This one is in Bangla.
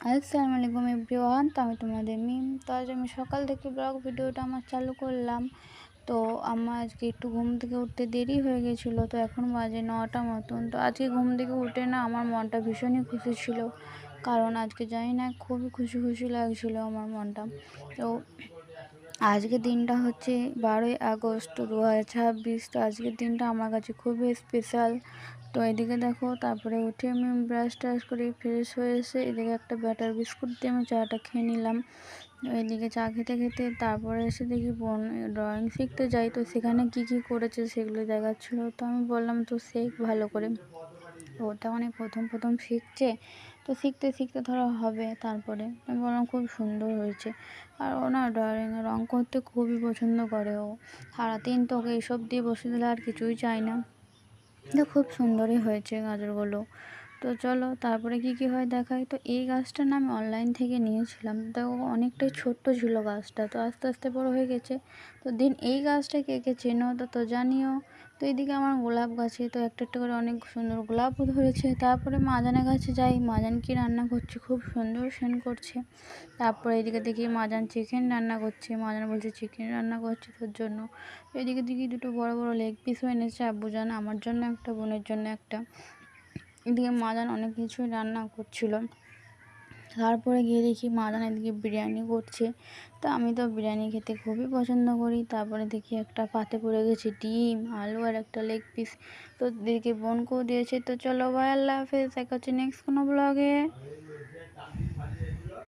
আসসালামু আলাইকুম এভরিওয়ান। তো আমি তোমাদের মিম। তো আজ আমি সকাল থেকে ব্লগ ভিডিওটা চালু করলাম। তো আমার আজকে একটু ঘুম থেকে উঠতে দেরি হয়ে গেছিলো, তো এখন বাজে 9টা মতন। তো আজকে ঘুম থেকে উঠে না আমার মনটা ভীষণই খুশি ছিল, কারণ আজকে জানি না খুবই খুশি খুশি লাগছিলো আমার মনটা। তো আজকের দিনটা হচ্ছে 12ই আগস্ট 2026। তো আজকের দিনটা আমার কাছে খুবই স্পেশাল। তো এদিকে দেখো, তারপরে উঠে আমি ব্রাশ টাশ করে ফ্রেশ হয়ে এসে এদিকে একটা ব্যাটার বিস্কুট দিয়ে আমি চাটা খেয়ে নিলাম। এদিকে চা খেতে খেতে তারপরে এসে দেখি বোন ড্রয়িং শিখতে যাই, তো সেখানে কি কি করেছে সেগুলো দেখাচ্ছিলো। তো আমি বললাম তো শেখ ভালো করে, ওটা মানে প্রথম প্রথম শিখছে, তো শিখতে শিখতে ধরো হবে। তারপরে আমি বললাম খুব সুন্দর হয়েছে। আর ও না ড্রয়িংয়ে রঙ করতে খুবই পছন্দ করে। ও সারাদিন তোকে এইসব দিয়ে বসে দিলে আর কিছুই চায় না। তো খুব সুন্দরই হয়েছে গাজরগুলো। তো চলো তারপরে কি কি হয় দেখাই। তো এই গাছটা না আমি অনলাইন থেকে নিয়েছিলাম, তো অনেকটাই ছোট্ট ছিল গাছটা, তো আস্তে আস্তে বড় হয়ে গেছে। তো দিন এই গাছটা কে কে চেনো তো জানিও। তো এইদিকে আমার গোলাপ গাছে তো একটা একটা করে অনেক সুন্দর গোলাপও ধরেছে। তারপরে মাজানের কাছে যাই, মাজান কি রান্না করছে, খুব সুন্দর সেন্ট করছে। তারপরে এদিকে দেখি মাজান চিকেন রান্না করছে, মাজান বলছে চিকেন রান্না করছে তোর জন্য। এদিকে দেখি দুটো বড় বড় লেগ পিসও এনেছে আব্বুজান, আমার জন্য একটা, বোনের জন্য একটা। এদিকে মাজান অনেক কিছুই রান্না করছিল। তারপরে গিয়ে দেখি মাজান এদিকে বিরিয়ানি করছে। তো আমি তো বিরিয়ানি খেতে খুবই পছন্দ করি। তারপরে দেখি একটা পাতে পড়ে গেছে ডিম, আলু আর একটা লেগ পিস। তো দিদিকে বোনকেও দিয়েছে। তো চলো ভাই, আল্লাহ হাফেজ, দেখা হচ্ছে নেক্সট কোনো ব্লগে।